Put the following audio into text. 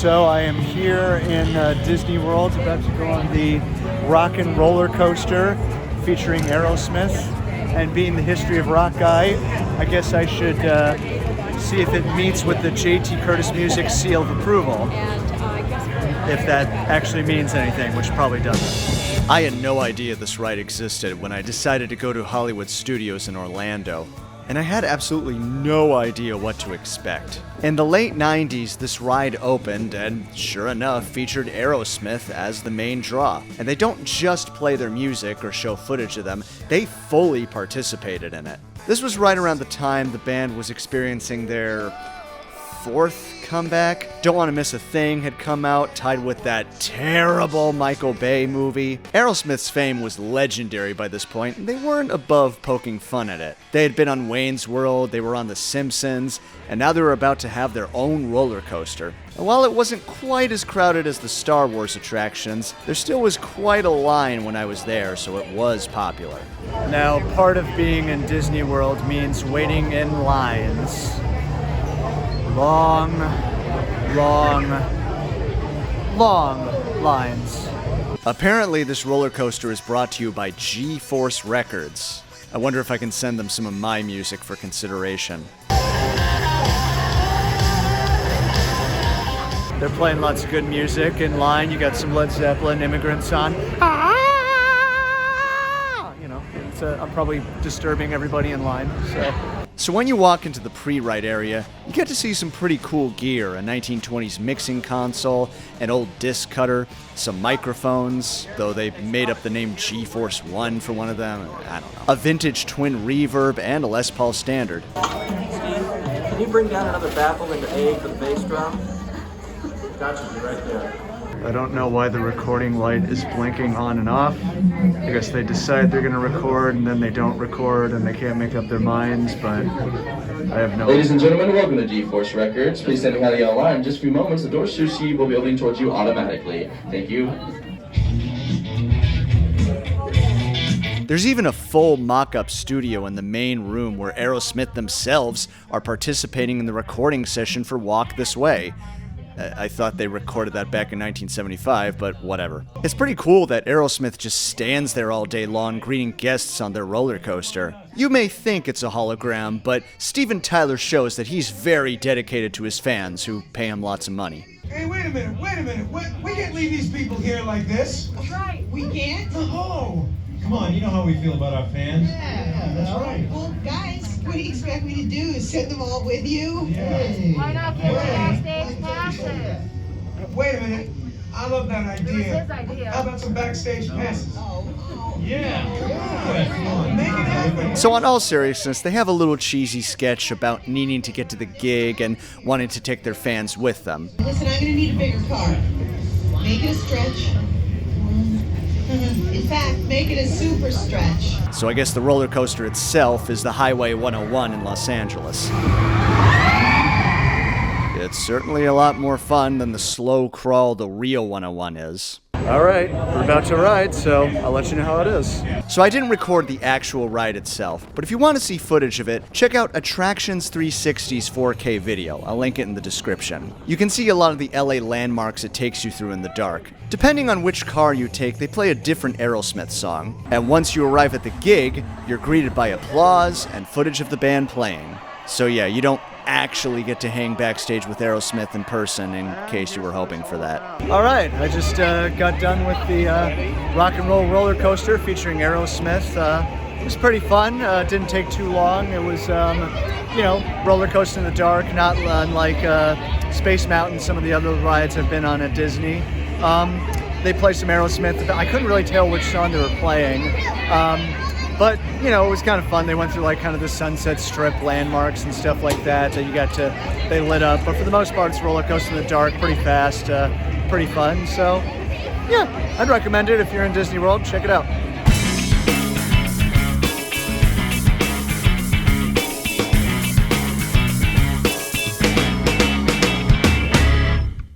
So I am here in Disney World, about to go on the rock and roller coaster featuring Aerosmith. And being the history of rock guy, I guess I should see if it meets with the JT Curtis Music seal of approval. If that actually means anything, which probably doesn't. I had no idea this ride existed when I decided to go to Hollywood Studios in Orlando. And I had absolutely no idea what to expect. In the late 90s, this ride opened and, sure enough, featured Aerosmith as the main draw. And they don't just play their music or show footage of them, they fully participated in it. This was right around the time the band was experiencing their fourth comeback. Don't Want to Miss a Thing had come out, tied with that terrible Michael Bay movie. Aerosmith's fame was legendary by this point, and they weren't above poking fun at it. They had been on Wayne's World, they were on The Simpsons, and now they were about to have their own roller coaster. And while it wasn't quite as crowded as the Star Wars attractions, there still was quite a line when I was there, so it was popular. Now, part of being in Disney World means waiting in lines. Long lines. Apparently, this roller coaster is brought to you by G-Force Records. I wonder if I can send them some of my music for consideration. They're playing lots of good music in line. You got some Led Zeppelin, Immigrants on. You know, I'm probably disturbing everybody in line, So when you walk into the pre-ride area, you get to see some pretty cool gear, a 1920s mixing console, an old disc cutter, some microphones, though they made up the name G-Force 1 for one of them, I don't know. A vintage twin reverb and a Les Paul Standard. Can you bring down another baffle into A for the bass drum? Gotcha, you're right there. I don't know why the recording light is blinking on and off. I guess they decide they're gonna record and then they don't record and they can't make up their minds, but I have no... Ladies and gentlemen, welcome to G-Force Records. Please stand behind the line. In just a few moments, the door sushi will be opening towards you automatically. Thank you. There's even a full mock-up studio in the main room where Aerosmith themselves are participating in the recording session for Walk This Way. I thought they recorded that back in 1975, but whatever. It's pretty cool that Aerosmith just stands there all day long greeting guests on their roller coaster. You may think it's a hologram, but Steven Tyler shows that he's very dedicated to his fans, who pay him lots of money. Hey, wait a minute. We can't leave these people here like this. That's right. We can't? No. Come on, you know how we feel about our fans. Yeah, that's right. Well, guys, what do you expect me to do? Send them all with you? Yeah. Why not get backstage passes? Wait a minute. I love that idea. It was his idea. How about some backstage passes? Oh. Yeah. Come on, make it happen. So on all seriousness, they have a little cheesy sketch about needing to get to the gig and wanting to take their fans with them. Listen, I'm going to need a bigger car. Make it a stretch. In fact, make it a super stretch. So I guess the roller coaster itself is the Highway 101 in Los Angeles. It's certainly a lot more fun than the slow crawl the real 101 is. Alright, we're about to ride, so I'll let you know how it is. So I didn't record the actual ride itself, but if you want to see footage of it, check out Attractions 360's 4K video. I'll link it in the description. You can see a lot of the LA landmarks it takes you through in the dark. Depending on which car you take, they play a different Aerosmith song. And once you arrive at the gig, you're greeted by applause and footage of the band playing. So yeah, you don't actually get to hang backstage with Aerosmith in person, in case you were hoping for that. Alright, I just got done with the rock and roll roller coaster featuring Aerosmith. It was pretty fun, didn't take too long. It was, you know, roller coaster in the dark, not unlike Space Mountain, some of the other rides I've been on at Disney. They play some Aerosmith. I couldn't really tell which song they were playing. But, you know, it was kind of fun. They went through like kind of the Sunset Strip landmarks and stuff like that. They lit up. But for the most part, it's a roller coaster in the dark, pretty fast, pretty fun. So, yeah, I'd recommend it if you're in Disney World. Check it out.